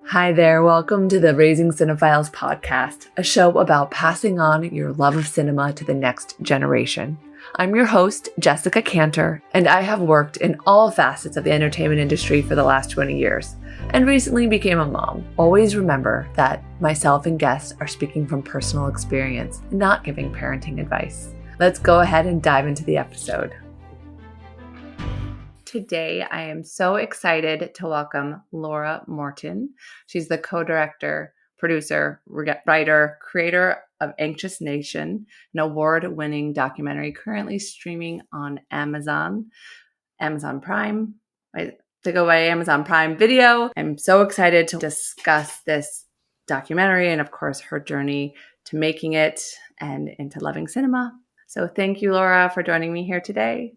Hi there, welcome to the Raising Cinephiles podcast, a show about passing on your love of cinema to the next generation. I'm your host, Jessica Kantor, and I have worked in all facets of the entertainment industry for the last 20 years, and recently became a mom. Always remember that myself and guests are speaking from personal experience, not giving parenting advice. Let's go ahead and dive into the episode. Today, I am so excited to welcome Laura Morton. She's the co-director, producer, writer, creator of Anxious Nation, an award-winning documentary currently streaming on Amazon Prime. To go by Amazon Prime Video. I'm so excited to discuss this documentary and, of course, her journey to making it and into loving cinema. So thank you, Laura, for joining me here today.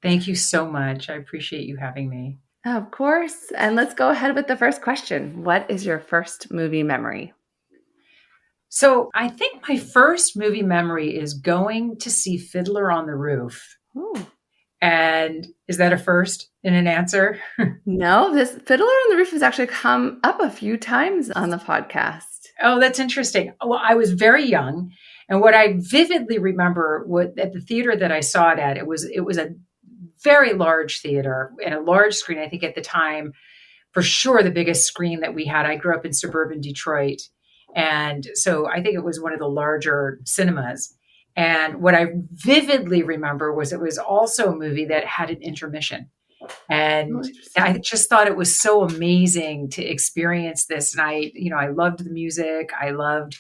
Thank you so much. I appreciate you having me. Of course. And let's go ahead with the first question. What is your first movie memory? So I think my first movie memory is going to see Fiddler on the Roof. Ooh. And is that a first in an answer? No, this Fiddler on the Roof has actually come up a few times on the podcast. Oh, that's interesting. Well, I was very young. And what I vividly remember at the theater that I saw it at, it was a very large theater and a large screen. I think at the time, for sure, the biggest screen that we had. I grew up in suburban Detroit. And so I think it was one of the larger cinemas. And what I vividly remember was it was also a movie that had an intermission. And I just thought it was so amazing to experience this. And I loved the music. I loved,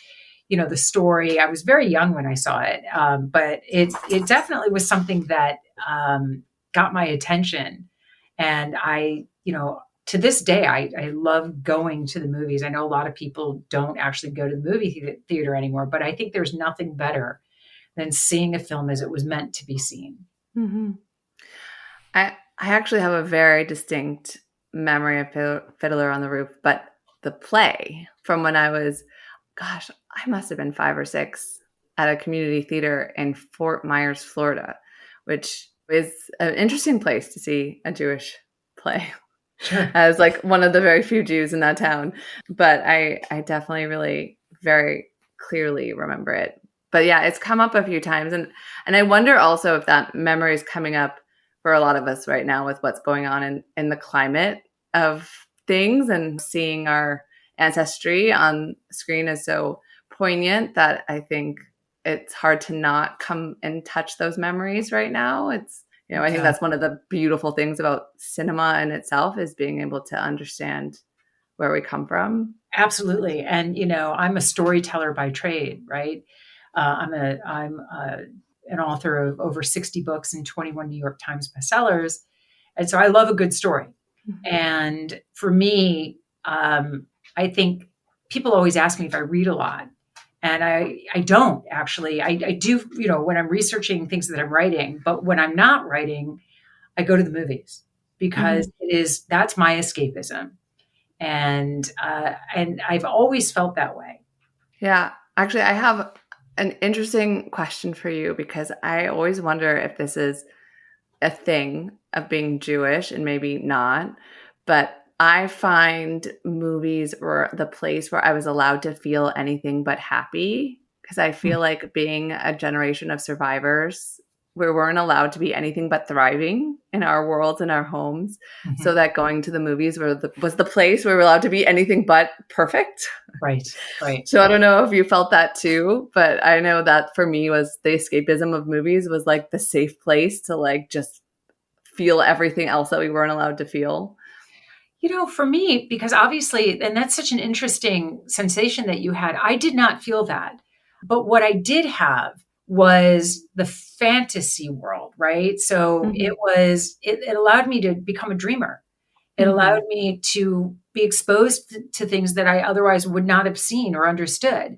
the story. I was very young when I saw it. But it definitely was something that, got my attention. And to this day, I love going to the movies. I know a lot of people don't actually go to the movie theater anymore, but I think there's nothing better than seeing a film as it was meant to be seen. Mm-hmm. I actually have a very distinct memory of Fiddler on the Roof, but the play from when I was, I must have been 5 or 6 at a community theater in Fort Myers, Florida, which is an interesting place to see a Jewish play. Sure. As like one of the very few Jews in that town. But I definitely really very clearly remember it. But yeah, it's come up a few times. And I wonder also if that memory is coming up for a lot of us right now with what's going on in the climate of things, and seeing our ancestry on screen is so poignant that I think it's hard to not come and touch those memories right now. I think that's one of the beautiful things about cinema in itself, is being able to understand where we come from. Absolutely. And, I'm a storyteller by trade, right? I'm an author of over 60 books and 21 New York Times bestsellers. And so I love a good story. Mm-hmm. And for me, I think people always ask me if I read a lot. And I don't actually. I do, when I'm researching things that I'm writing, but when I'm not writing, I go to the movies because that's my escapism. And I've always felt that way. Yeah, actually, I have an interesting question for you, because I always wonder if this is a thing of being Jewish, and maybe not, but I find movies were the place where I was allowed to feel anything but happy, because I feel like being a generation of survivors, we weren't allowed to be anything but thriving in our worlds and our homes. Mm-hmm. So that going to the movies was the place where we were allowed to be anything but perfect. Right. So I don't know if you felt that too, but I know that for me was the escapism of movies was like the safe place to like just feel everything else that we weren't allowed to feel. For me, because obviously, and that's such an interesting sensation that you had, I did not feel that. But what I did have was the fantasy world, right? So it allowed me to become a dreamer. It allowed me to be exposed to things that I otherwise would not have seen or understood.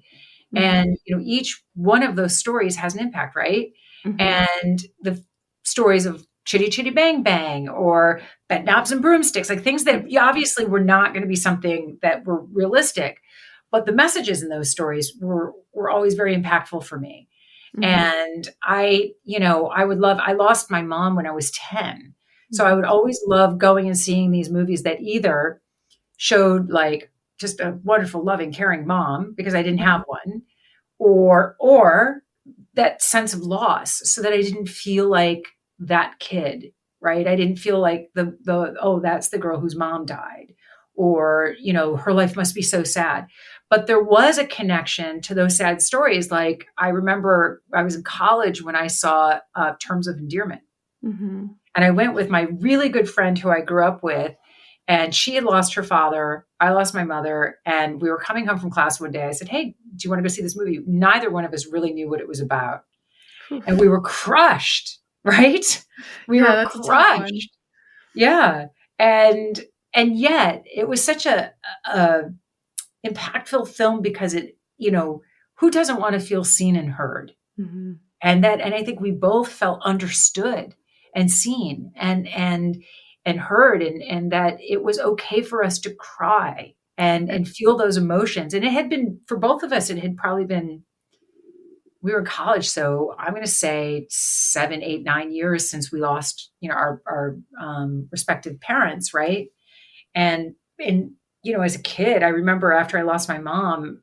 Mm-hmm. And, each one of those stories has an impact, right? Mm-hmm. And the stories of Chitty Chitty Bang Bang or Bed Knobs and Broomsticks, like things that obviously were not going to be something that were realistic, but the messages in those stories were always very impactful for me. Mm-hmm. And I lost my mom when I was 10. So I would always love going and seeing these movies that either showed like just a wonderful, loving, caring mom because I didn't have one, or that sense of loss so that I didn't feel like that kid, right? I didn't feel like oh, that's the girl whose mom died, or, her life must be so sad. But there was a connection to those sad stories. Like, I remember I was in college when I saw Terms of Endearment. Mm-hmm. And I went with my really good friend who I grew up with, and she had lost her father. I lost my mother. And we were coming home from class one day. I said, "Hey, do you want to go see this movie?" Neither one of us really knew what it was about. And we were crushed, right? We Yeah, were that's a tough one. crushed. Yeah. And yet it was such a impactful film because who doesn't want to feel seen and heard? Mm-hmm. And I think we both felt understood and seen and heard, and that it was okay for us to cry and feel those emotions. And it had been, for both of us, it had probably been, we were in college, so I'm going to say 7, 8, 9 years since we lost, our respective parents, right? And as a kid, I remember after I lost my mom,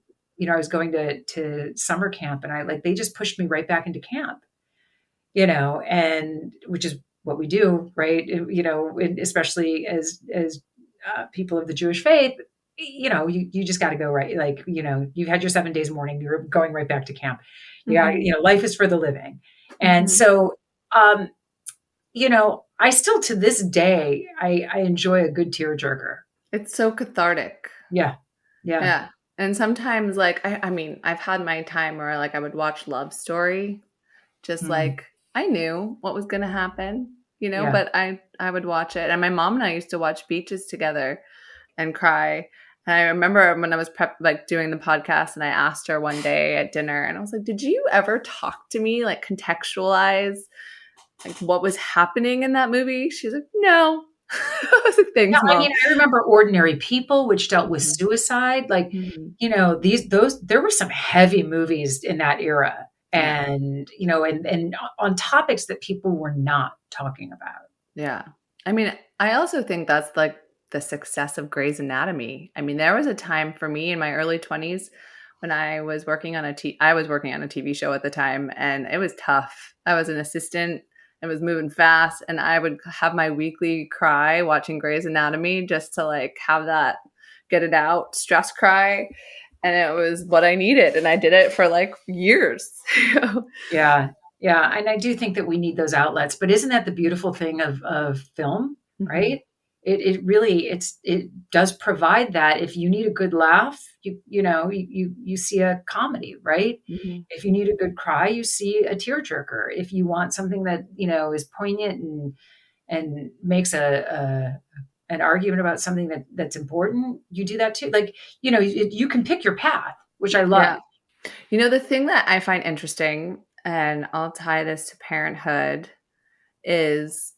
I was going to summer camp, and they just pushed me right back into camp, and which is what we do, right? And especially as people of the Jewish faith, you just got to go, right. Like, you've had your 7 days of mourning, you're going right back to camp. Yeah. Mm-hmm. Life is for the living. And Mm-hmm. so, I still, to this day, I enjoy a good tearjerker. It's so cathartic. Yeah. Yeah. Yeah. And sometimes, like, I mean, I've had my time where, like, I would watch Love Story, just Mm, like I knew what was going to happen, yeah. but I would watch it. And my mom and I used to watch Beaches together and cry. And I remember when I was doing the podcast, and I asked her one day at dinner, and I was like, "Did you ever talk to me, like, contextualize, like, what was happening in that movie?" She's like, "No." I was like, Yeah, "Thanks, I Mom." mean, I remember Ordinary People, which dealt with Mhm. suicide. Like, Mhm. there were some heavy movies in that era, Yeah. and on topics that people were not talking about. Yeah. I mean, I also think that's like the success of Grey's Anatomy. I mean, there was a time for me in my early 20s when I was working on a TV show at the time, and it was tough. I was an assistant. It was moving fast, and I would have my weekly cry watching Grey's Anatomy just to, like, have that get it out, stress cry, and it was what I needed, and I did it for, like, years. Yeah. Yeah. And I do think that we need those outlets. But isn't that the beautiful thing of film, Mhm. right? It really, it does provide that. If you need a good laugh, you see a comedy, right? Mhm. If you need a good cry, you see a tearjerker. If you want something that, is poignant and makes an argument about something that's important, you do that too. Like, you can pick your path, which I love. Yeah. The thing that I find interesting, and I'll tie this to parenthood, is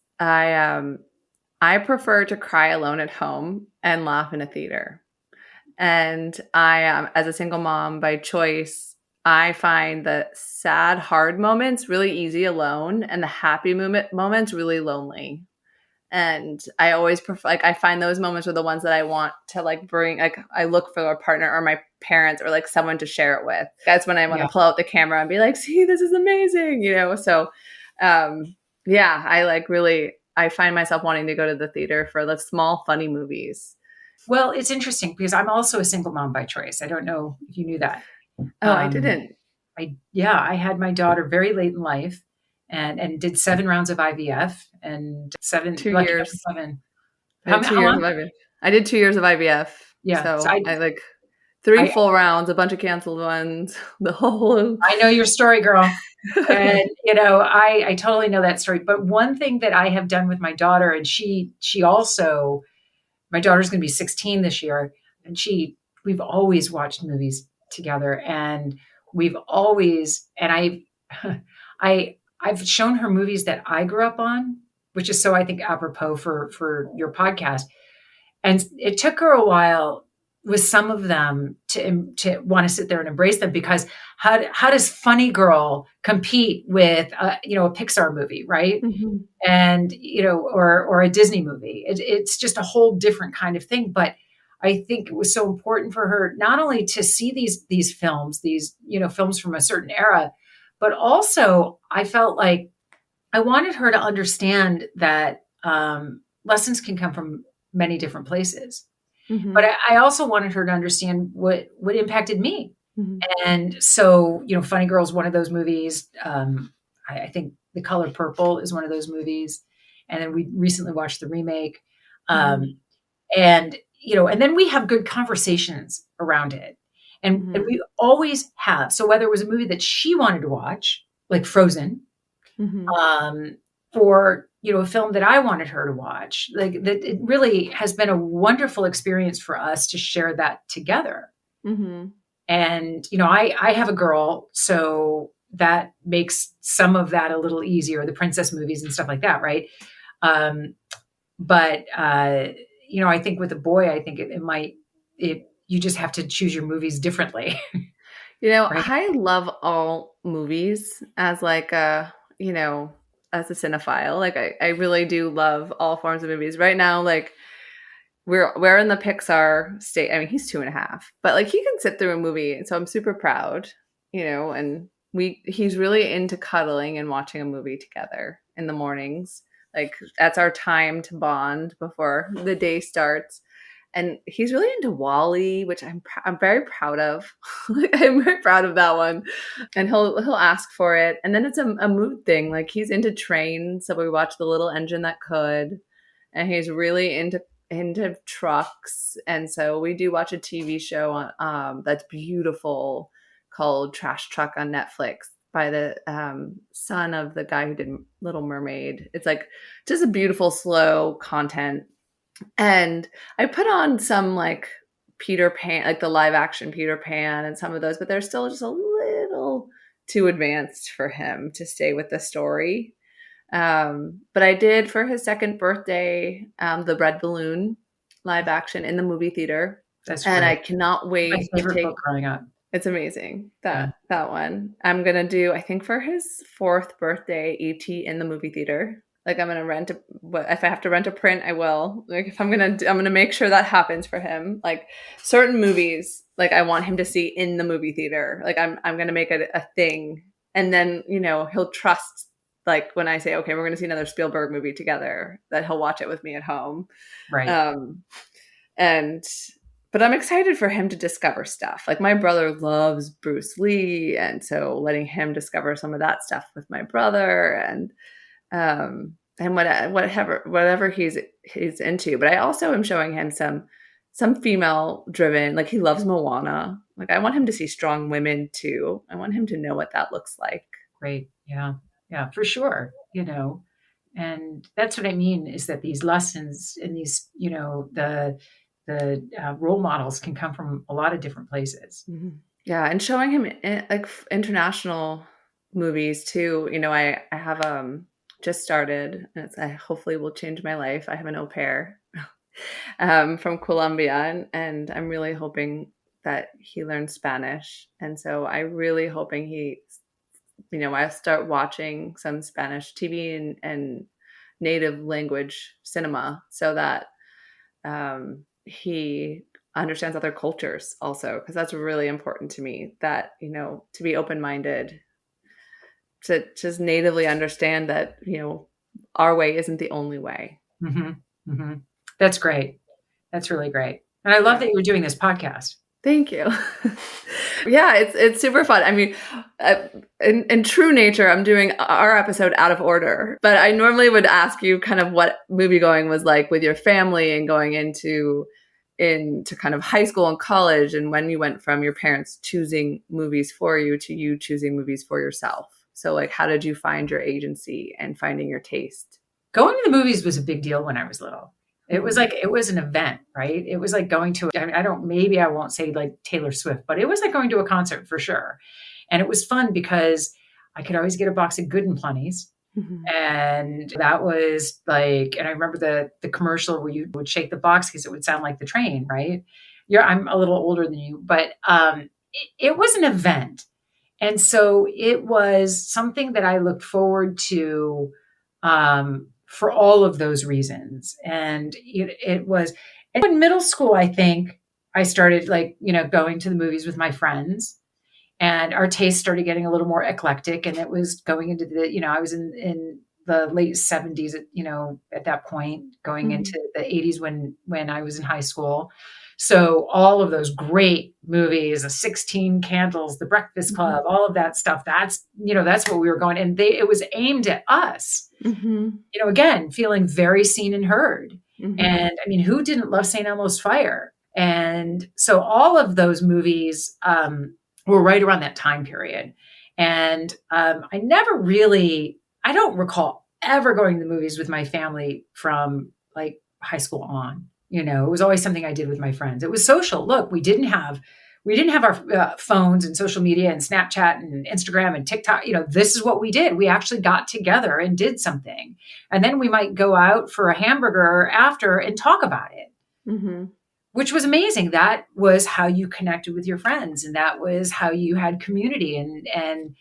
I prefer to cry alone at home and laugh in a theater. And as a single mom by choice, I find the sad, hard moments really easy alone, and the happy moments really lonely. And I always prefer, like, I find those moments are the ones that I want to, like, bring, like, I look for a partner or my parents or, like, someone to share it with. That's when I want to Yeah. pull out the camera and be like, "See, this is amazing," So, yeah, I find myself wanting to go to the theater for the small, funny movies. Well, it's interesting because I'm also a single mom by choice. I don't know if you knew that. Oh, I Um, didn't. I had my daughter very late in life, and did 7 rounds of IVF, and 7, 2 years. seven. I did two How years long? of IVF. I did 2 years of IVF. Yeah. So So I, like, three I full rounds, a bunch of canceled ones, the whole. I know your story, girl. And, I totally know that story. But one thing that I have done with my daughter, and she also, my daughter's going to be 16 this year, and we've always watched movies together, and we've always, and I've shown her movies that I grew up on, which is so, I think, apropos for your podcast. And it took her a while with some of them to want to sit there and embrace them, because how does Funny Girl compete with a Pixar movie, right? Mhm. And or a Disney movie? It's just a whole different kind of thing. But I think it was so important for her not only to see these films, films from a certain era, but also I felt like I wanted her to understand that lessons can come from many different places. But Mhm. I also wanted her to understand what impacted me. Mhm. And so, Funny Girl is one of those movies. I think The Color Purple is one of those movies. And then we recently watched the remake. Mhm. Um, and then we have good conversations around it. And Mhm. we always have. So whether it was a movie that she wanted to watch, like Frozen, Mhm. um, or a film that I wanted her to watch. Like that, it really has been a wonderful experience for us to share that together. Mhm. And I have a girl, so that makes some of that a little easier. The princess movies and stuff like that, right? Um, but I think with a boy, I think it might it you just have to choose your movies differently, right? I love all movies as like as a cinephile. Like I really do love all forms of movies. Right now, like we're in the Pixar state. I mean, he's 2.5, but like he can sit through a movie, and so I'm super proud, and he's really into cuddling and watching a movie together in the mornings. Like that's our time to bond before the day starts. And he's really into Wally, which I'm very proud of. Like, I'm very proud of that one. And he'll ask for it, and then it's a mood thing. Like he's into trains, so we watch The Little Engine That Could, and he's really into trucks, and so we do watch a TV show on that's beautiful called Trash Truck on Netflix by the son of the guy who did Little Mermaid. It's like just a beautiful, slow content. And I put on some like Peter Pan, like the live action Peter Pan and some of those, but they're still just a little too advanced for him to stay with the story. But I did for his second birthday, the Red Balloon live action in the movie theater. That's And I great. cannot My wait to favorite book take growing up. it's amazing. Yeah. That one. I'm gonna do, I think for his fourth birthday, ET in the movie theater. Like I'm gonna if I have to rent a print, I will. Like if I'm gonna make sure that happens for him. Like certain movies, like I want him to see in the movie theater. Like I'm gonna make it a thing, and then he'll trust. Like when I say, okay, we're gonna see another Spielberg movie together, that he'll watch it with me at home. Right. Um, and but I'm excited for him to discover stuff. Like my brother loves Bruce Lee, and so letting him discover some of that stuff with my brother, and whatever he's into. But I also am showing him some female driven. Like he loves Moana. Like I want him to see strong women too. I want him to know what that looks like. Great. Yeah. Yeah, for sure. And that's what I mean is that these lessons and these, the role models can come from a lot of different places. Mhm. Yeah, and showing him like international movies too. I have just started, and I hopefully will change my life. I have an au pair from Colombia, and I'm really hoping that he learns Spanish. And so I really hoping I start watching some Spanish TV and native language cinema, so that he understands other cultures also, because that's really important to me, that to be open-minded, to just natively understand that our way isn't the only way. Hmm. Hmm. That's great. That's really great. And I love Yeah, that you're doing this podcast. thank you. Yeah, it's super fun. I mean, in true nature, I'm doing our episode out of order, but I normally would ask you kind of what movie going was like with your family, and going into kind of high school and college, and when you went from your parents choosing movies for you to you choosing movies for yourself. So like how did you find your agency and finding your taste? Going to the movies was a big deal when I was little. It was Mhm. like it was an event, right? It was like going to I mean, I don't maybe I won't say like Taylor Swift, but it was like going to a concert for sure. And it was fun because I could always get a box of Good and Plenties. Mhm. And that was like, and I remember the commercial where you would shake the box because it would sound like the train, right? I'm a little older than you, but it was an event. And so it was something that I looked forward to for all of those reasons. And it was, And in middle school, I think I started like, going to the movies with my friends, and our taste started getting a little more eclectic, and it was going into I was in the late 70s, at that point, going Mhm. into the 80s when I was in high school. So all of those great movies, the 16 Candles, The Breakfast Mhm. Club, all of that stuff, that's what we were going. And it was aimed at us, Mhm. again, feeling very seen and heard. Mhm. And I mean, who didn't love St. Elmo's Fire? And so all of those movies were right around that time period. And I don't recall ever going to the movies with my family from like high school on. It was always something I did with my friends. It was social. Look, we didn't have our phones and social media and Snapchat and Instagram and TikTok. This is what we did. We actually got together and did something. And then we might go out for a hamburger after and talk about it, Mhm. which was amazing. That was how you connected with your friends, and that was how you had community. And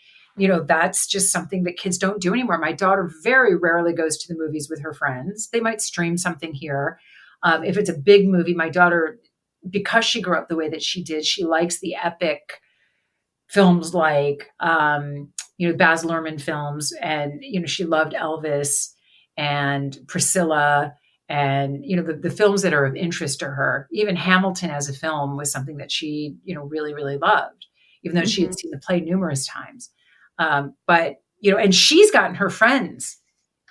that's just something that kids don't do anymore. My daughter very rarely goes to the movies with her friends. They might stream something here. If it's a big movie, my daughter, because she grew up the way that she did, she likes the epic films like Baz Luhrmann films, and she loved Elvis and Priscilla, and the films that are of interest to her. Even Hamilton as a film was something that she really really loved, even though she had Mhm. seen the play numerous times. But and she's gotten her friends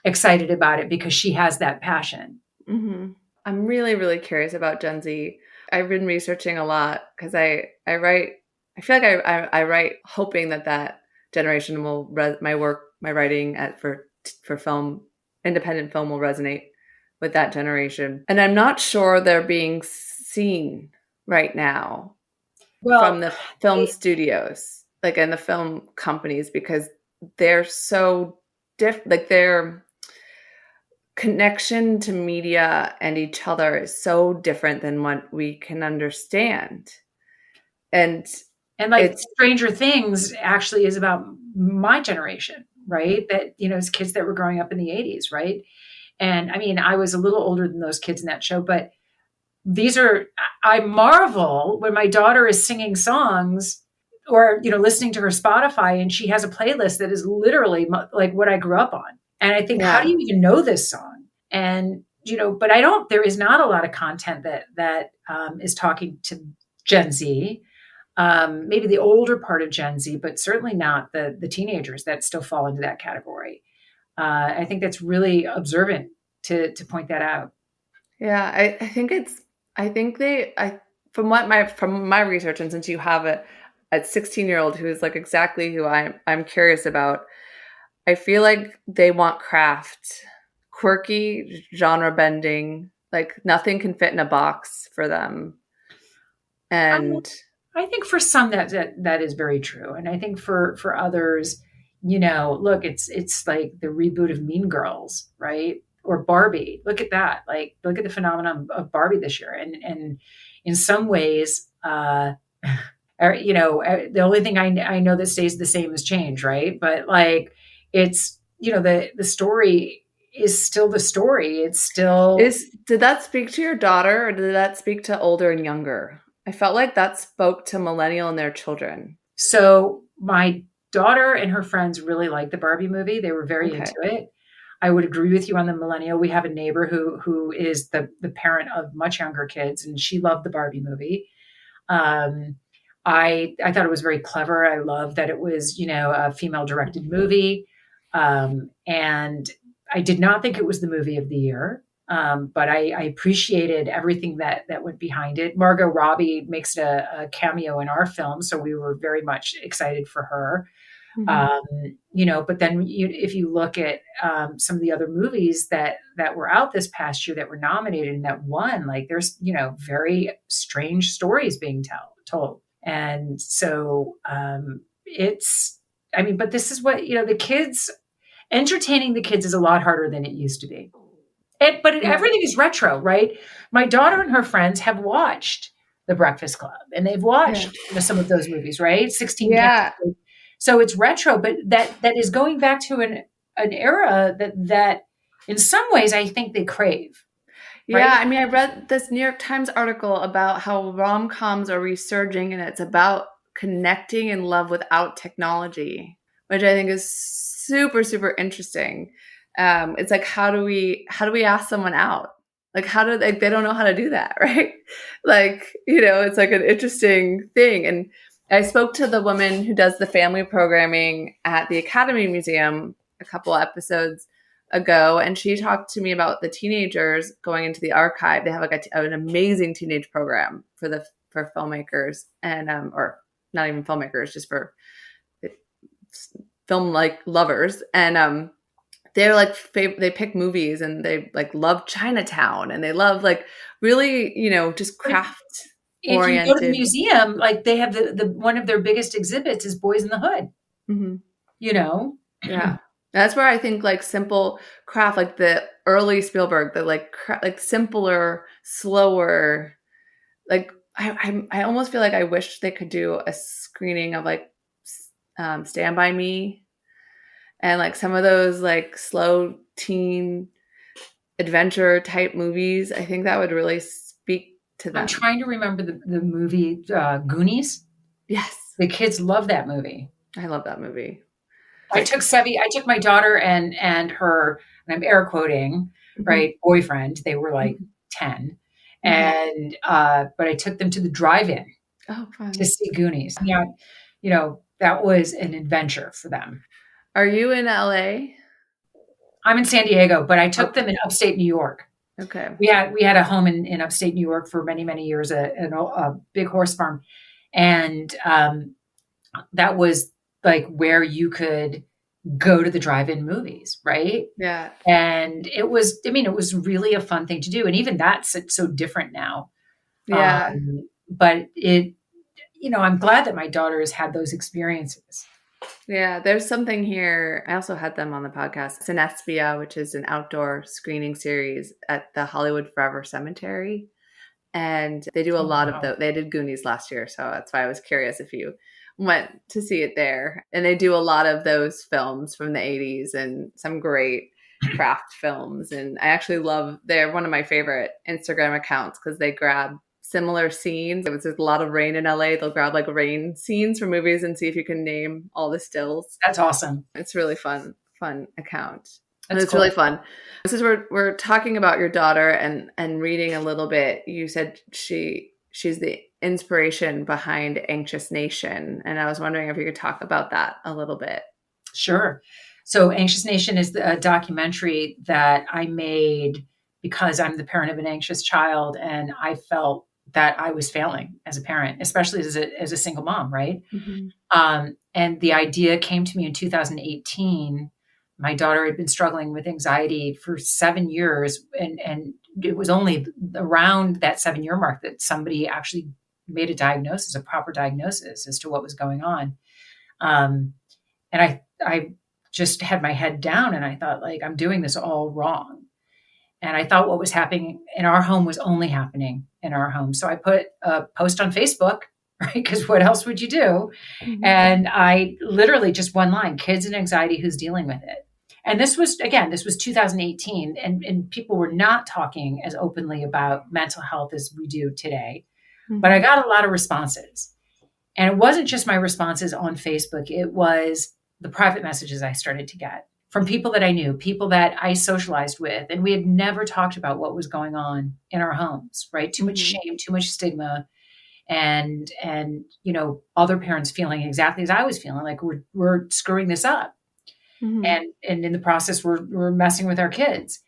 excited about it because she has that passion. Mhm. I'm really, really curious about Gen Z. I've been researching a lot because I write. I feel like I write hoping that generation will my work, my writing for film, independent film will resonate with that generation. And I'm not sure they're being seen right now from Well, the film studios, like in the film companies, because they're so like their connection to media and each other is so different than what we can understand. And and like it's Stranger Things actually is about my generation, right? That, as kids that were growing up in the 80s, right? And I mean, I was a little older than those kids in that show, but I marvel when my daughter is singing songs or, listening to her Spotify, and she has a playlist that is literally like what I grew up on. And I think, how do yeah. you even know this song? And, but there is not a lot of content that is talking to Gen Z, maybe the older part of Gen Z, but certainly not the teenagers that still fall into that category. I think that's really observant to point that out. Yeah, I think I think I from my research, and since you have a 16-year-old who is like exactly who I'm curious about, I feel like they want craft, quirky, genre bending, like nothing can fit in a box for them. Um, And I think for some that is very true, and I think for others, look, it's like the reboot of Mean Girls, right? Or Barbie. Look at that. Like, look at the phenomenon of Barbie this year, and in some ways, the only thing I know that stays the same is change, right? But like, it's the story is still the story. It's still. did that speak to your daughter or did that speak to older and younger? I felt like that spoke to millennial and their children. So my daughter and her friends really liked the Barbie movie. They were very Okay. into it. I would agree with you on the millennial. We have a neighbor who is the parent of much younger kids, and she loved the Barbie movie. Um, I thought it was very clever. I love that it was a female directed movie, and I did not think it was the movie of the year. But I appreciated everything that went behind it. Margot Robbie makes a cameo in our film, so we were very much excited for her. Mhm. Um, but then if you look at some of the other movies that were out this past year that were nominated and that won, like there's very strange stories being told, and so it's. I mean, but this is what the kids entertaining the kids is a lot harder than it used to be. Yeah. Everything is retro, right? My daughter and her friends have watched The Breakfast Club, and they've Yeah. watched some of those movies, right? 16 Yeah. Candles. So it's retro, but that is going back to an era that in some ways I think they crave. Yeah, I mean, I read this New York Times article about how rom-coms are resurging and it's about connecting in love without technology, which I think is super, super interesting. It's like how do we ask someone out? Like how do they don't know how to do that, right? Like, it's like an interesting thing. And I spoke to the woman who does the family programming at the Academy Museum a couple episodes ago, and she talked to me about the teenagers going into the archive. They have like an amazing teenage program for filmmakers and or not even filmmakers, just for film like lovers. And they're like they pick movies and they like love Chinatown and they love like really just craft If you go to the oriented. museum, like they have the one of their biggest exhibits is Boys in the Hood. Mm-hmm. Yeah. That's where I think like simple craft, like the early Spielberg, the like simpler, slower, like I almost feel like I wish they could do a screening of like Stand By Me and like some of those like slow teen adventure type movies. I think that would really speak to them. I'm trying to remember the movie Goonies. Yes. The kids love that movie. I love that movie. I took my daughter and her, and I'm air quoting, right, boyfriend. They were like 10. And but I took them to the drive-in to see Goonies. Yeah, that was an adventure for them. Are you in LA? I'm in San Diego, but I took them in upstate New York. Okay. We had a home in upstate New York for many, many years, a big horse farm. And that was like where you could go to the drive-in movies, right? Yeah. And it was really a fun thing to do. And even that's so different now. Yeah. But I'm glad that my daughter has had those experiences. Yeah, there's something here. I also had them on the podcast. Synespia, which is an outdoor screening series at the Hollywood Forever Cemetery. And they do a lot of those. They did Goonies last year, so that's why I was curious if you went to see it there. And they do a lot of those films from the 80s and some great craft films. And I actually they're one of my favorite Instagram accounts because they grab similar scenes. If there's a lot of rain in LA, they'll grab like rain scenes from movies and see if you can name all the stills. That's awesome. It's really fun account. That's it's cool. Really fun. This is we're talking about your daughter and reading a little bit. You said she's the inspiration behind Anxious Nation. And I was wondering if you could talk about that a little bit. Sure. So Anxious Nation is a documentary that I made because I'm the parent of an anxious child. And I felt that I was failing as a parent, especially as a single mom, right? Mm-hmm. And the idea came to me in 2018. My daughter had been struggling with anxiety for 7 years, and it was only around that 7-year mark that somebody actually made a proper diagnosis as to what was going on. And I just had my head down, and I thought, like, I'm doing this all wrong. And I thought what was happening in our home was only happening in our home. So I put a post on Facebook, right? Because what else would you do? Mm-hmm. And I literally just one line, kids and anxiety, who's dealing with it? And this was 2018. And people were not talking as openly about mental health as we do today. Mm-hmm. But I got a lot of responses. And it wasn't just my responses on Facebook. It was the private messages I started to get from people that I knew, people that I socialized with. And we had never talked about what was going on in our homes, right? Too much shame, too much stigma. And other parents feeling exactly as I was feeling, like we're screwing this up. Mm-hmm. And in the process, we're messing with our kids.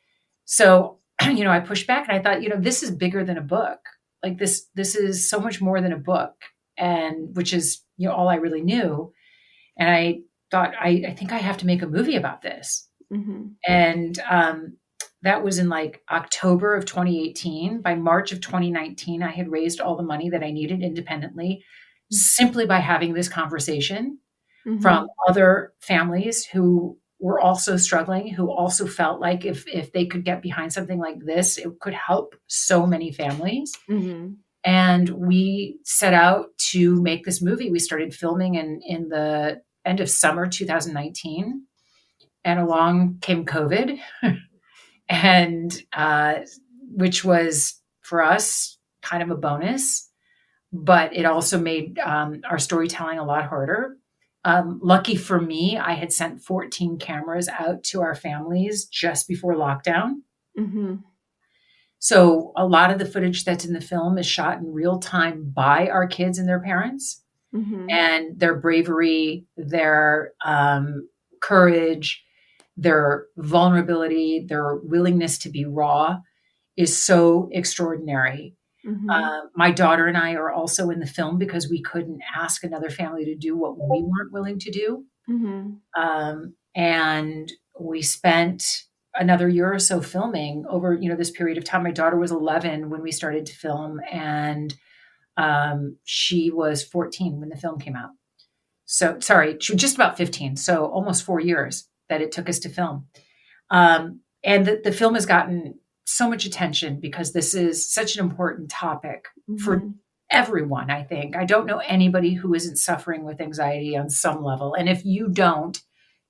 So, I pushed back and I thought, this is bigger than a book. Like this is so much more than a book, and which is, all I really knew. And I thought, I think I have to make a movie about this. Mm-hmm. And that was in like October of 2018. By March of 2019, I had raised all the money that I needed independently, simply by having this conversation from other families who were also struggling, who also felt like if they could get behind something like this, it could help so many families. Mm-hmm. And we set out to make this movie. We started filming in the end of summer 2019, and along came COVID. And which was for us kind of a bonus, but it also made our storytelling a lot harder. Lucky for me, I had sent 14 cameras out to our families just before lockdown. Mm-hmm. So a lot of the footage that's in the film is shot in real time by our kids and their parents, Mm-hmm. and their bravery, their courage, their vulnerability, their willingness to be raw is so extraordinary. Mm-hmm. My daughter and I are also in the film because we couldn't ask another family to do what we weren't willing to do. Mm-hmm. And we spent another year or so filming over, this period of time. My daughter was 11 when we started to film, and she was 14 when the film came out. So, sorry, she was just about 15. So almost 4 years that it took us to film. And the film has gotten so much attention because this is such an important topic for everyone, I think. I don't know anybody who isn't suffering with anxiety on some level. And if you don't,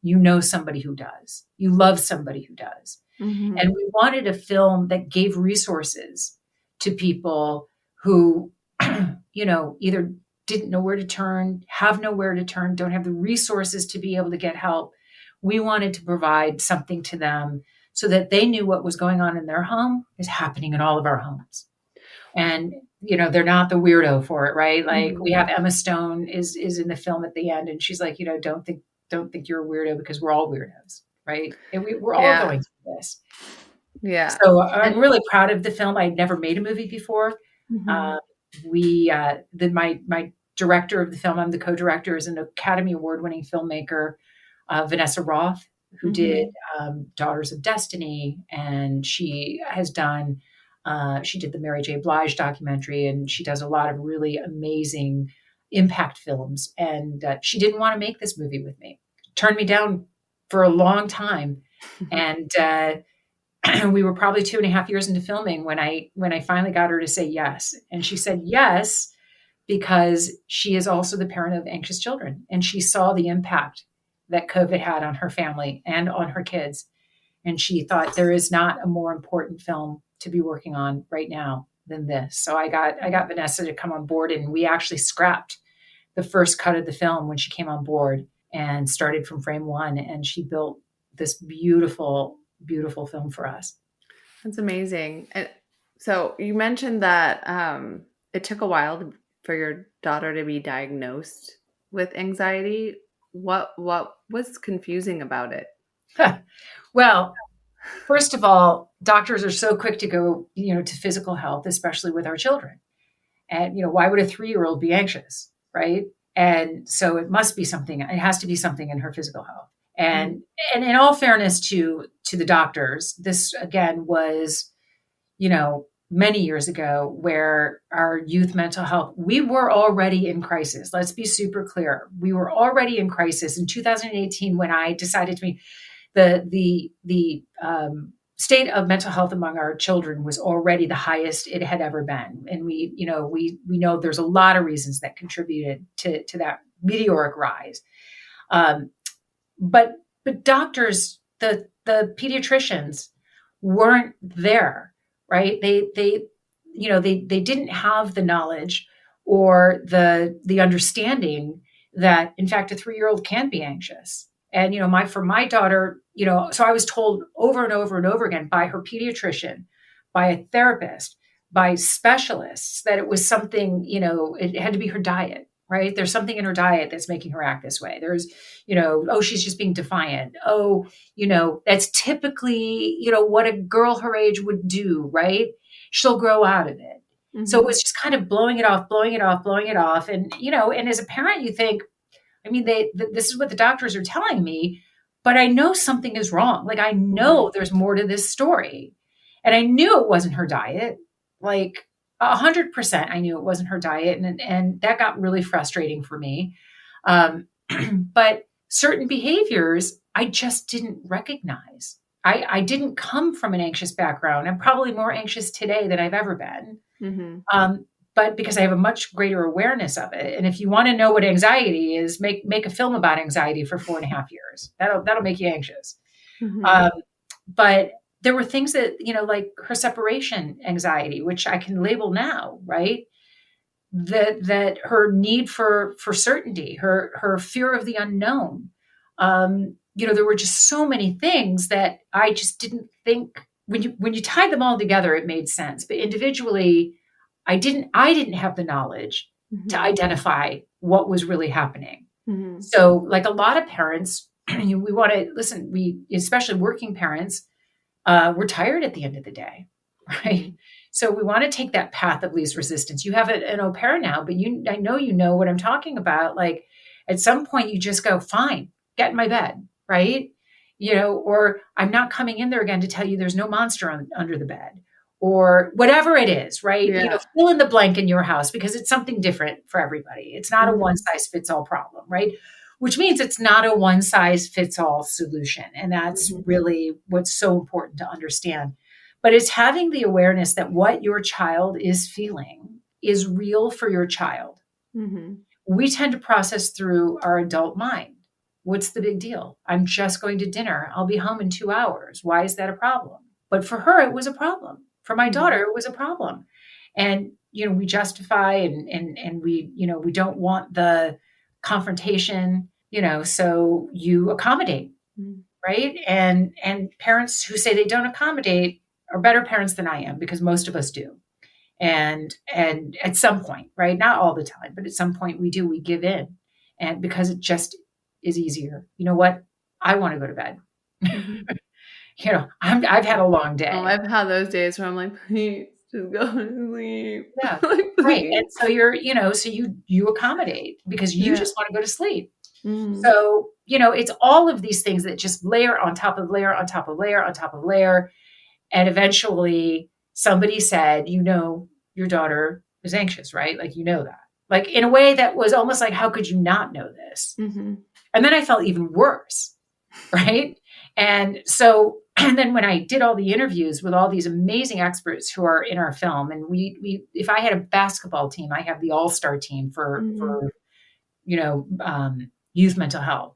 you know somebody who does. You love somebody who does. Mm-hmm. And we wanted a film that gave resources to people who, either didn't know where to turn, have nowhere to turn, don't have the resources to be able to get help. We wanted to provide something to them so that they knew what was going on in their home is happening in all of our homes. And, they're not the weirdo for it, right? Like we have Emma Stone is in the film at the end, and she's like, don't think you're a weirdo because we're all weirdos, right? And we're all going through this. Yeah. So I'm really proud of the film. I'd never made a movie before. Mm-hmm. My director of the film, I'm the co-director, is an Academy Award-winning filmmaker, Vanessa Roth, who did Daughters of Destiny, and she has done. She did the Mary J. Blige documentary, and she does a lot of really amazing impact films. And she didn't want to make this movie with me. Turned me down for a long time, and we were probably 2.5 years into filming when I finally got her to say yes. And she said yes because she is also the parent of anxious children, and she saw the impact that COVID had on her family and on her kids. And she thought there is not a more important film to be working on right now than this. So I got Vanessa to come on board, and we actually scrapped the first cut of the film when she came on board and started from frame one. And she built this beautiful, beautiful film for us. That's amazing. And so you mentioned that it took a while for your daughter to be diagnosed with anxiety. What was confusing about it? Well, first of all, doctors are so quick to go, to physical health, especially with our children. And, why would a 3-year-old be anxious, right? And so it must be something, it has to be something in her physical health. And in all fairness to the doctors, this again was, many years ago where our youth mental health, we were already in crisis. Let's be super clear. We were already in crisis in 2018 when I decided to meet the state of mental health among our children was already the highest it had ever been. And we know there's a lot of reasons that contributed to that meteoric rise. But doctors, the pediatricians weren't there, right? They didn't have the knowledge or the understanding that in fact a 3-year-old can be anxious. And, for my daughter, so I was told over and over and over again by her pediatrician, by a therapist, by specialists that it was something, it had to be her diet, right? There's something in her diet that's making her act this way. There's, she's just being defiant. That's typically, what a girl her age would do, right? She'll grow out of it. Mm-hmm. So it was just kind of blowing it off. And, and as a parent, you think, this is what the doctors are telling me, but I know something is wrong. Like, I know there's more to this story. And I knew it wasn't her diet. Like 100%, I knew it wasn't her diet. And that got really frustrating for me. But certain behaviors, I just didn't recognize. I didn't come from an anxious background. I'm probably more anxious today than I've ever been. Mm-hmm. But because I have a much greater awareness of it. And if you want to know what anxiety is, make a film about anxiety for 4.5 years. That'll make you anxious. Mm-hmm. But there were things that, like her separation anxiety, which I can label now, right? That her need for certainty, her fear of the unknown. There were just so many things that I just didn't think, when you tied them all together, it made sense. But individually, I didn't have the knowledge to identify what was really happening. So, like a lot of parents, we want to listen. Especially working parents, we're tired at the end of the day, right? So we want to take that path of least resistance. You have an au pair now, but I know you know what I'm talking about. Like at some point, you just go, fine, get in my bed, right? Or I'm not coming in there again to tell you there's no monster under the bed, or whatever it is, right? Yeah. Fill in the blank in your house, because it's something different for everybody. It's not a one size fits all problem, right? Which means it's not a one size fits all solution. And that's really what's so important to understand. But it's having the awareness that what your child is feeling is real for your child. We tend to process through our adult mind. What's the big deal? I'm just going to dinner. I'll be home in 2 hours. Why is that a problem? But for her, it was a problem. For my daughter, it was a problem. And, we justify and we don't want the confrontation, so you accommodate, right? And parents who say they don't accommodate are better parents than I am, because most of us do. And at some point, right? Not all the time, but at some point we give in. And because it just is easier. You know what? I want to go to bed. I've had a long day. Oh, I've had those days where I'm like, please just go to sleep. Yeah. Like, right. And so you accommodate because you just want to go to sleep. So, it's all of these things that just layer on top of layer on top of layer on top of layer. And eventually somebody said, your daughter is anxious, right? Like, that, like in a way that was almost like, how could you not know this? And then I felt even worse. Right. And then when I did all the interviews with all these amazing experts who are in our film, and we if I had a basketball team, I have the all-star team for youth mental health.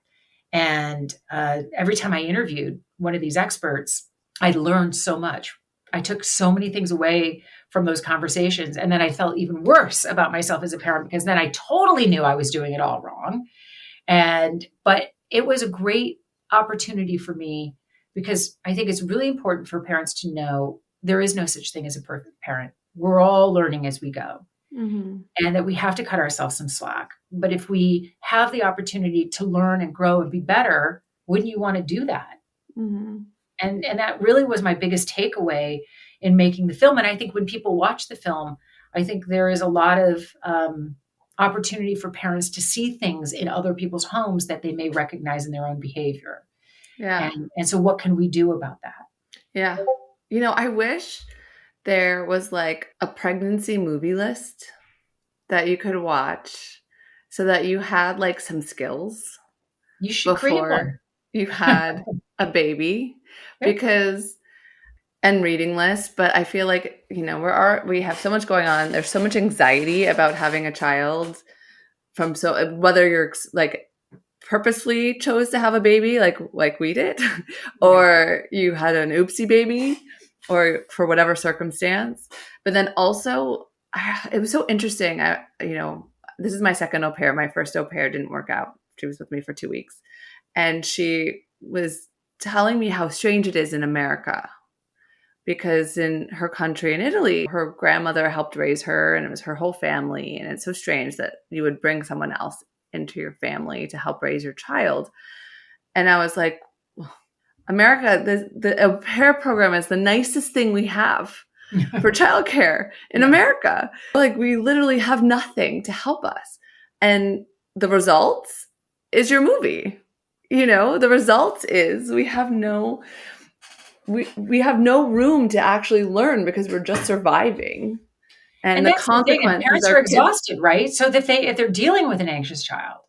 And every time I interviewed one of these experts, I learned so much. I took so many things away from those conversations. And then I felt even worse about myself as a parent, because then I totally knew I was doing it all wrong. But it was a great opportunity for me, because I think it's really important for parents to know there is no such thing as a perfect parent. We're all learning as we go, and that we have to cut ourselves some slack. But if we have the opportunity to learn and grow and be better, wouldn't you want to do that? And that really was my biggest takeaway in making the film. And I think when people watch the film, I think there is a lot of opportunity for parents to see things in other people's homes that they may recognize in their own behavior. Yeah. And so what can we do about that? Yeah. I wish there was like a pregnancy movie list that you could watch so that you had like some skills you should create one. You had a baby, because and reading lists, but I feel like, we have so much going on. There's so much anxiety about having a child whether you're like purposely chose to have a baby like we did, or you had an oopsie baby, or for whatever circumstance. But then also it was so interesting. This is my second au pair. My first au pair didn't work out. She was with me for 2 weeks, and she was telling me how strange it is in America, because in her country, in Italy, her grandmother helped raise her, and it was her whole family. And it's so strange that you would bring someone else into your family to help raise your child. And I was like, America, the au pair program is the nicest thing we have for childcare in America. Like, we literally have nothing to help us. And the results is your movie. The results is we have no room to actually learn, because we're just surviving. And the consequences parents are exhausted, right? So if they're dealing with an anxious child,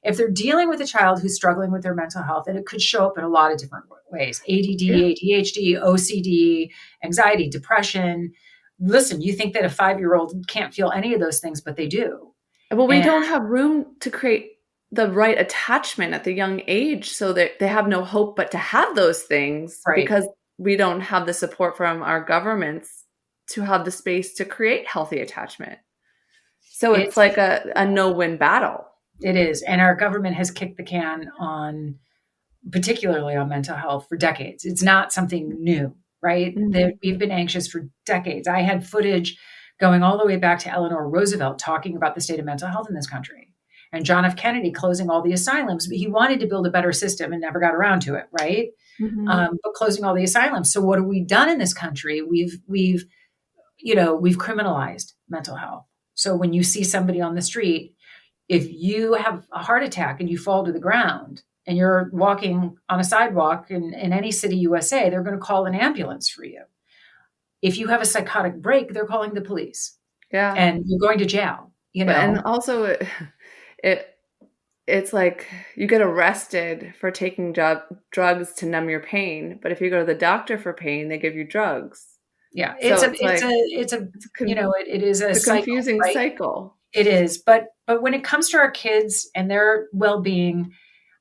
if they're dealing with a child who's struggling with their mental health, and it could show up in a lot of different ways: ADD, ADHD, OCD, anxiety, depression. Listen, you think that a 5-year-old can't feel any of those things, but they do. Well, we don't have room to create the right attachment at the young age, so that they have no hope but to have those things, because we don't have the support from our governments to have the space to create healthy attachment. So it's like a no-win battle. It is. And our government has kicked the can on, particularly on mental health, for decades. It's not something new, right? We've been anxious for decades. I had footage going all the way back to Eleanor Roosevelt talking about the state of mental health in this country, and John F. Kennedy closing all the asylums. But he wanted to build a better system and never got around to it, right? But closing all the asylums. So what have we done in this country? We've criminalized mental health. So when you see somebody on the street, if you have a heart attack and you fall to the ground and you're walking on a sidewalk in any city USA, they're going to call an ambulance for you. If you have a psychotic break, they're calling the police. Yeah. And you're going to jail, And also it's like you get arrested for taking drugs to numb your pain, but if you go to the doctor for pain, they give you drugs. Yeah, it is a confusing cycle, right? cycle. It is, but when it comes to our kids and their well-being,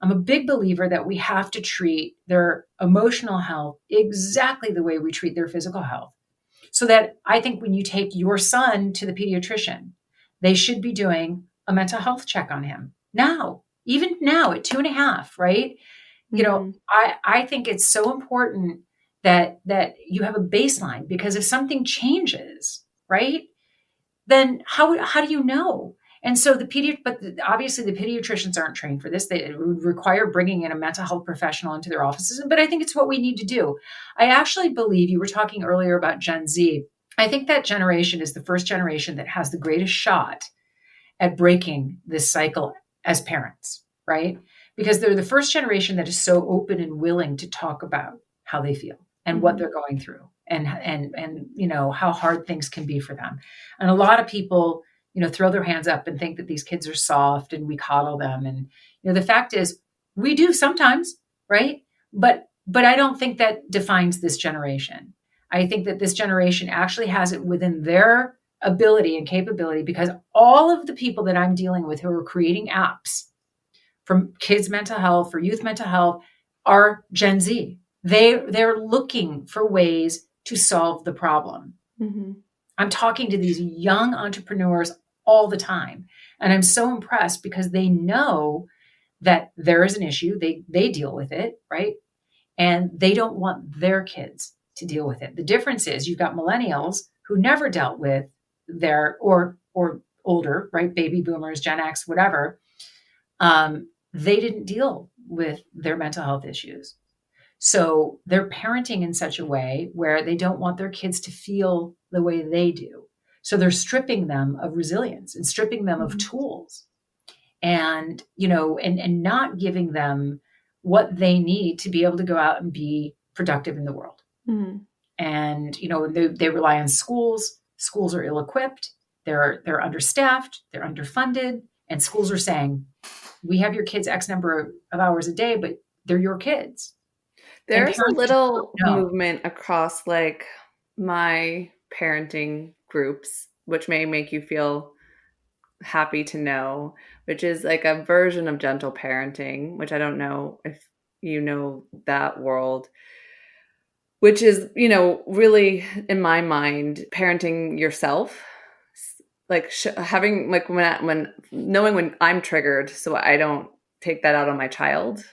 I'm a big believer that we have to treat their emotional health exactly the way we treat their physical health. So that I think when you take your son to the pediatrician, they should be doing a mental health check on him now, even now at 2.5, right? I think it's so important that you have a baseline, because if something changes, right, then how do you know? And so obviously the pediatricians aren't trained for this. It would require bringing in a mental health professional into their offices. But I think it's what we need to do. I actually believe, you were talking earlier about Gen Z. I think that generation is the first generation that has the greatest shot at breaking this cycle as parents, right? Because they're the first generation that is so open and willing to talk about how they feel and what they're going through, and how hard things can be for them. And a lot of people, throw their hands up and think that these kids are soft and we coddle them. And, the fact is we do sometimes, right? But I don't think that defines this generation. I think that this generation actually has it within their ability and capability, because all of the people that I'm dealing with who are creating apps for kids' mental health, for youth mental health, are Gen Z. They're looking for ways to solve the problem. I'm talking to these young entrepreneurs all the time, and I'm so impressed because they know that there is an issue. They deal with it, right? And they don't want their kids to deal with it. The difference is you've got millennials who never dealt with their, or older, right? Baby boomers, Gen X, whatever. They didn't deal with their mental health issues. So they're parenting in such a way where they don't want their kids to feel the way they do. So they're stripping them of resilience and stripping them of tools, and, and not giving them what they need to be able to go out and be productive in the world. And, they rely on schools. Schools are ill-equipped. They're understaffed. They're underfunded. And schools are saying, we have your kids X number of hours a day, but they're your kids. There's a little movement across like my parenting groups, which may make you feel happy to know, which is like a version of gentle parenting, which I don't know if you know that world, which is, really in my mind, parenting yourself, like having like when knowing when I'm triggered, so I don't take that out on my child.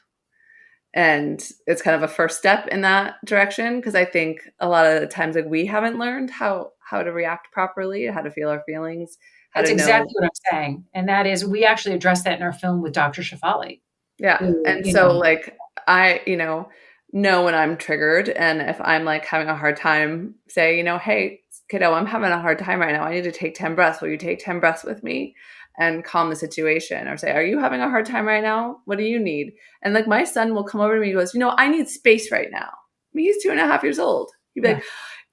And it's kind of a first step in that direction, because I think a lot of the times like we haven't learned how to react properly, how to feel our feelings. That's exactly what I'm saying. And that is, we actually addressed that in our film with Dr. Shafali. Yeah. And so like I, know when I'm triggered, and if I'm like having a hard time, say, hey, kiddo, I'm having a hard time right now. I need to take 10 breaths. Will you take 10 breaths with me and calm the situation? Or say, are you having a hard time right now? What do you need? And like my son will come over to me and goes, I need space right now. I mean, he's 2.5 years old. He'd be like,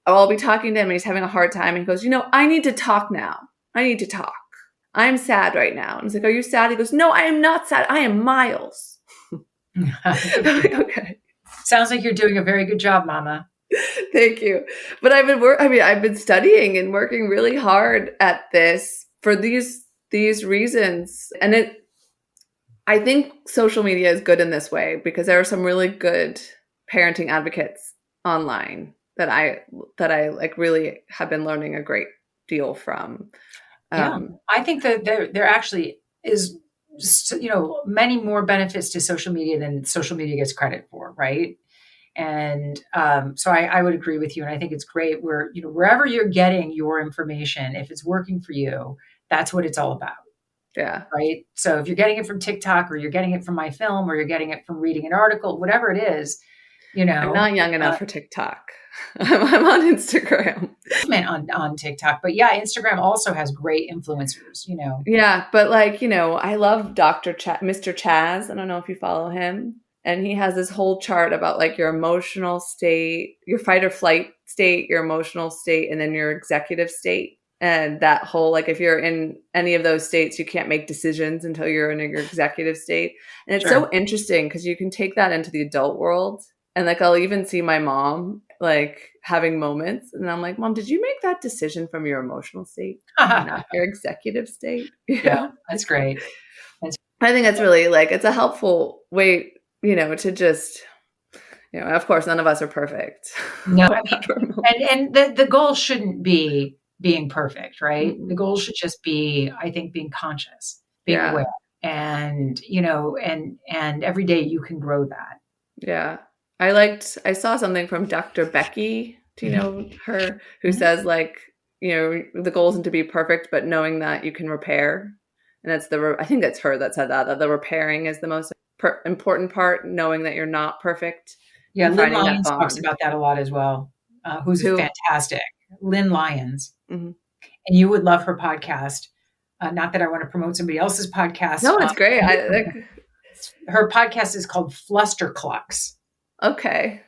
I'll be talking to him and he's having a hard time. And he goes, I need to talk now. I need to talk. I'm sad right now. And I was like, are you sad? He goes, no, I am not sad. I am Miles. I'm like, okay. Sounds like you're doing a very good job, Mama. Thank you. But I've been studying and working really hard at this for these reasons. And I think social media is good in this way, because there are some really good parenting advocates online that I like really have been learning a great deal from. Yeah, I think that there actually is, many more benefits to social media than social media gets credit for, right? And so I would agree with you, and I think it's great where wherever you're getting your information, if it's working for you, that's what it's all about, Yeah. right? So if you're getting it from TikTok, or you're getting it from my film, or you're getting it from reading an article, whatever it is, I'm not young enough for TikTok. I'm on Instagram. On TikTok, but yeah, Instagram also has great influencers. Yeah, but like, I love Mr. Chaz. I don't know if you follow him. And he has this whole chart about like your emotional state, your fight or flight state, your emotional state, and then your executive state. And that whole, like, if you're in any of those states, you can't make decisions until you're in your executive state. And it's so interesting because you can take that into the adult world. And like, I'll even see my mom like having moments. And I'm like, Mom, did you make that decision from your emotional state, not your executive state? Yeah, that's great. I think it's really like, it's a helpful way, to just, of course, none of us are perfect. No, I mean, and the goal shouldn't be being perfect, right? Mm-hmm. The goal should just be, I think, being conscious, being aware, and and every day you can grow that. Yeah, I saw something from Dr. Becky. Do you know her? Who says like, the goal isn't to be perfect, but knowing that you can repair. And that's I think that's her that said that the repairing is the most important part, knowing that you're not perfect. Yeah, Lynn Lyons talks about that a lot as well, who's fantastic. Lynn Lyons. Mm-hmm. And you would love her podcast. Not that I want to promote somebody else's podcast. No, it's great. Her podcast is called Flusterclux. Okay.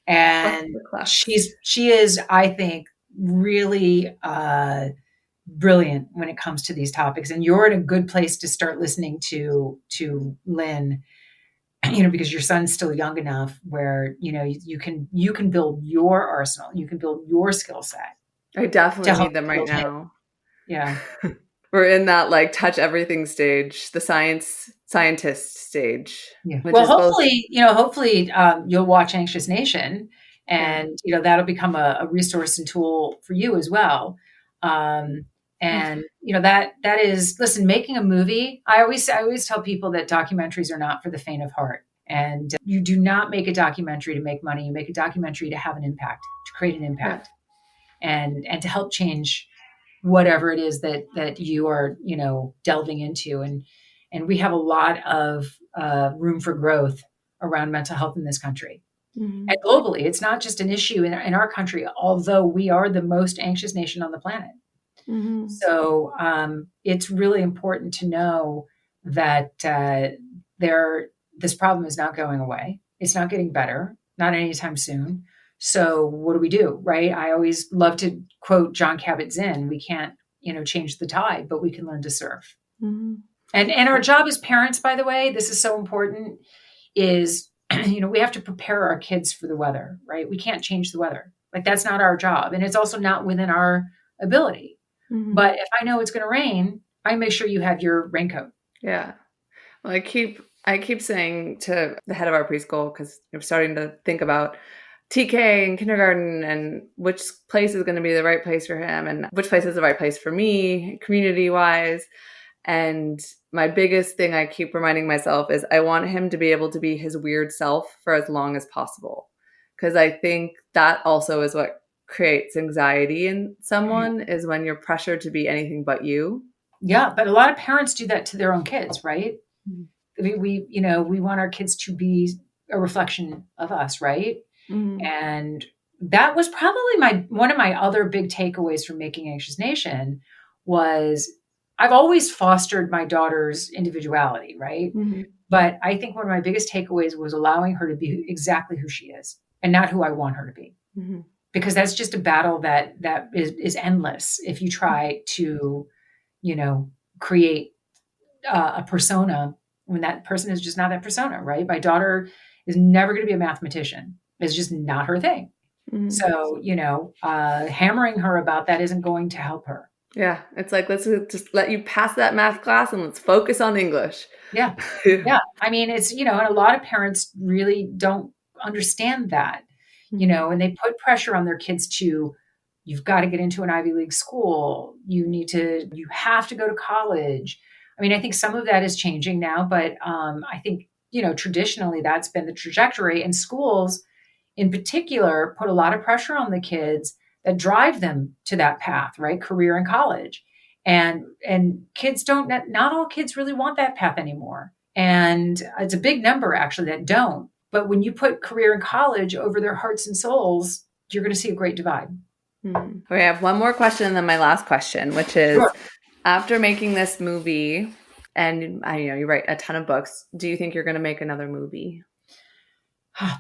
And she is, I think, really brilliant when it comes to these topics. And you're in a good place to start listening to Lynn, because your son's still young enough where, you can build your arsenal, you can build your skill set. I definitely need them right now. Yeah. We're in that like touch everything stage, the scientist stage. Yeah. Well, hopefully, you'll watch Anxious Nation, and that'll become a resource and tool for you as well. And that is, listen, making a movie. I always tell people that documentaries are not for the faint of heart. And you do not make a documentary to make money. You make a documentary to have an impact, to create an impact, and to help change whatever it is that you are, delving into. And we have a lot of room for growth around mental health in this country. Mm-hmm. And globally, it's not just an issue in our country, although we are the most anxious nation on the planet. Mm-hmm. So it's really important to know that this problem is not going away. It's not getting better, not anytime soon. So what do we do, right? I always love to quote John Kabat-Zinn. We can't, change the tide, but we can learn to surf. Mm-hmm. And our job as parents, by the way, this is so important, is, we have to prepare our kids for the weather, right? We can't change the weather. Like, that's not our job. And it's also not within our ability. Mm-hmm. But if I know it's going to rain, I make sure you have your raincoat. Yeah. Well, I keep saying to the head of our preschool, because I'm starting to think about TK and kindergarten and which place is going to be the right place for him and which place is the right place for me, community-wise. And my biggest thing I keep reminding myself is I want him to be able to be his weird self for as long as possible. Because I think that also is what creates anxiety in someone, is when you're pressured to be anything but you. Yeah, but a lot of parents do that to their own kids, right? Mm-hmm. We want our kids to be a reflection of us, right? Mm-hmm. And that was probably one of my other big takeaways from making Anxious Nation was I've always fostered my daughter's individuality, right? Mm-hmm. But I think one of my biggest takeaways was allowing her to be exactly who she is and not who I want her to be. Mm-hmm. Because that's just a battle that is endless if you try to, create a persona when that person is just not that persona, right? My daughter is never going to be a mathematician. It's just not her thing. Mm-hmm. So, hammering her about that isn't going to help her. Yeah. It's like, let's just let you pass that math class and let's focus on English. Yeah. Yeah. I mean, it's, and a lot of parents really don't understand that. And they put pressure on their kids to, you've got to get into an Ivy League school. You have to go to college. I mean, I think some of that is changing now, but I think, traditionally that's been the trajectory, and schools in particular put a lot of pressure on the kids that drive them to that path, right? Career and college. And kids not all kids really want that path anymore. And it's a big number actually that don't. But when you put career and college over their hearts and souls, you're going to see a great divide. Okay, I have one more question and then my last question, which is, sure, after making this movie, and I know you write a ton of books, do you think you're going to make another movie?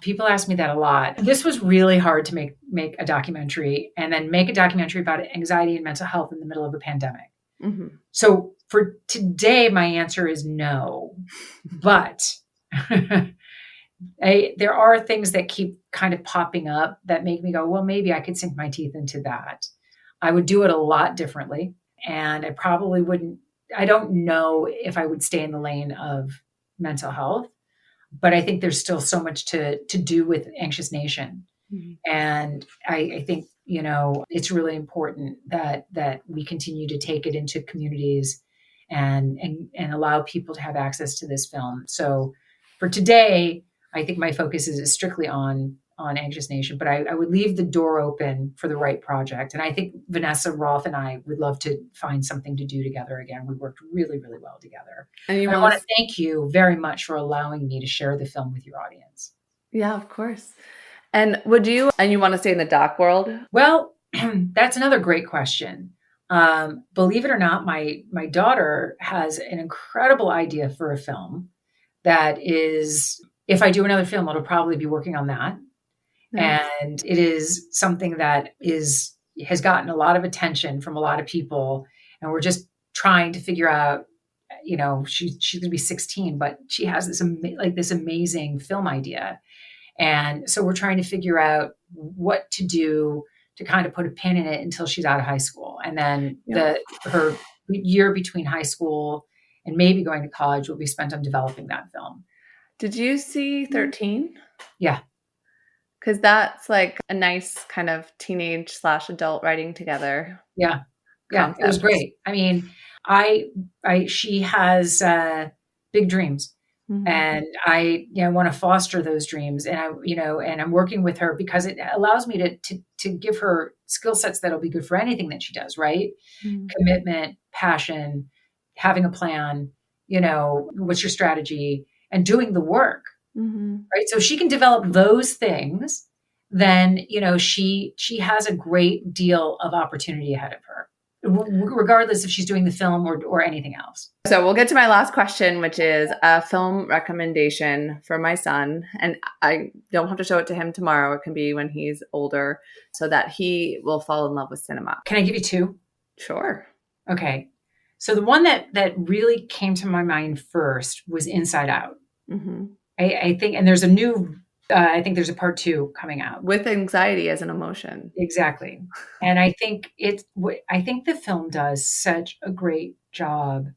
People ask me that a lot. This was really hard to make a documentary and then make a documentary about anxiety and mental health in the middle of a pandemic. Mm-hmm. So for today, my answer is no. But there are things that keep kind of popping up that make me go, well, maybe I could sink my teeth into that. I would do it a lot differently. And I probably wouldn't, I don't know if I would stay in the lane of mental health. But I think there's still so much to do with Anxious Nation. Mm-hmm. And I think, it's really important that we continue to take it into communities and allow people to have access to this film. So for today, I think my focus is strictly on Anxious Nation, but I would leave the door open for the right project. And I think Vanessa Roth and I would love to find something to do together again. We worked really, really well together. And I want to thank you very much for allowing me to share the film with your audience. Yeah, of course. And you want to stay in the doc world? Well, that's another great question. Believe it or not, my daughter has an incredible idea for a film that is, if I do another film, it'll probably be working on that. Nice. And it is something that has gotten a lot of attention from a lot of people. And we're just trying to figure out, she's going to be 16, but she has this amazing film idea. And so we're trying to figure out what to do to kind of put a pin in it until she's out of high school. And then her year between high school and maybe going to college will be spent on developing that film. Did you see 13? Yeah. Because that's like a nice kind of teenage/adult writing together. Yeah. Yeah. It was great. I mean, she has big dreams. Mm-hmm. And I want to foster those dreams. And and I'm working with her because it allows me to give her skill sets that'll be good for anything that she does, right? Mm-hmm. Commitment, passion, having a plan, what's your strategy, and doing the work. Mm-hmm. Right. So she can develop those things, then, she has a great deal of opportunity ahead of her, regardless if she's doing the film or anything else. So we'll get to my last question, which is a film recommendation for my son. And I don't have to show it to him tomorrow. It can be when he's older so that he will fall in love with cinema. Can I give you two? Sure. Okay. So the one that really came to my mind first was Inside Out. Mm-hmm. I think, and there's I think there's a part 2 coming out. With anxiety as an emotion. Exactly. And I think the film does such a great job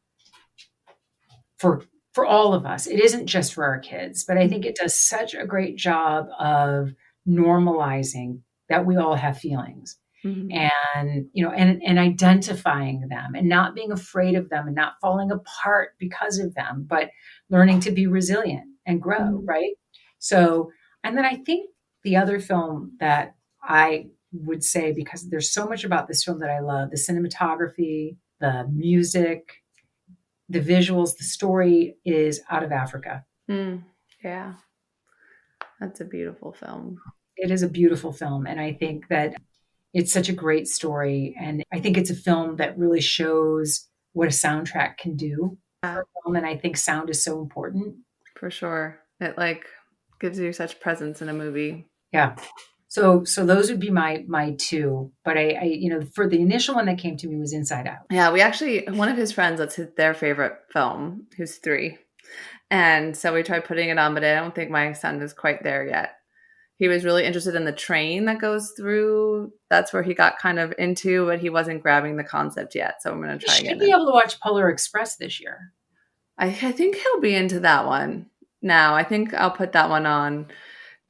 for all of us. It isn't just for our kids, but I think it does such a great job of normalizing that we all have feelings. Mm-hmm. And identifying them and not being afraid of them and not falling apart because of them, but learning to be resilient and grow. Mm-hmm. Right. So, and then I think the other film that I would say, because there's so much about this film that I love, the cinematography, the music, the visuals, the story, is Out of Africa. Yeah. That's a beautiful film. It is a beautiful film. And I think that it's such a great story. And I think it's a film that really shows what a soundtrack can do for a film. And I think sound is so important. For sure. It gives you such presence in a movie. Yeah. So those would be my two. But I for the initial one that came to me was Inside Out. Yeah, we actually, one of his friends, that's their favorite film, who's 3. And so we tried putting it on, but I don't think my son is quite there yet. He was really interested in the train that goes through. That's where he got kind of into, but he wasn't grabbing the concept yet. So I'm going to try again. You should be able to watch Polar Express this year. I think he'll be into that one now. I think I'll put that one on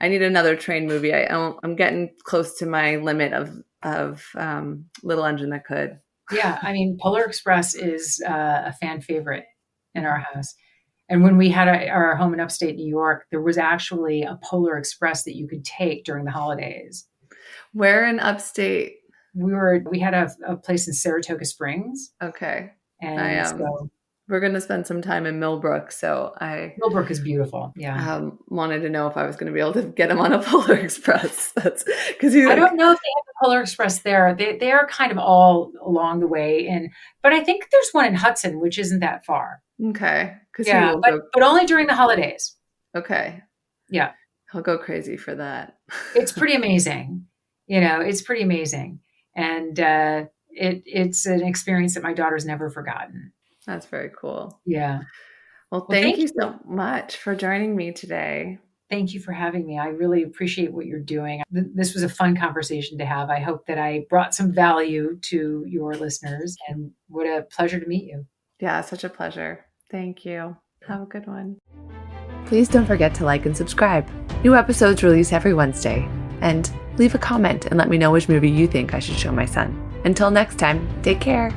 I need another train movie. I'm getting close to my limit of Little Engine That Could. Yeah, I mean, Polar Express is a fan favorite in our house. And when we had our home in upstate New York, there was actually a Polar Express that you could take during the holidays. Where in upstate? We had a place in Saratoga Springs. Okay. And so we're going to spend some time in Millbrook. So Millbrook is beautiful. Yeah. Wanted to know if I was going to be able to get him on a Polar Express. That's because I don't know if they have a Polar Express there. They are kind of all along the way. But I think there's one in Hudson, which isn't that far. Okay. Yeah, but only during the holidays. Okay. Yeah. He'll go crazy for that. It's pretty amazing. It's pretty amazing. And it's an experience that my daughter's never forgotten. That's very cool. Yeah. Well, thank you so much for joining me today. Thank you for having me. I really appreciate what you're doing. This was a fun conversation to have. I hope that I brought some value to your listeners, and what a pleasure to meet you. Yeah, such a pleasure. Thank you. Have a good one. Please don't forget to like and subscribe. New episodes release every Wednesday. And leave a comment and let me know which movie you think I should show my son. Until next time, take care.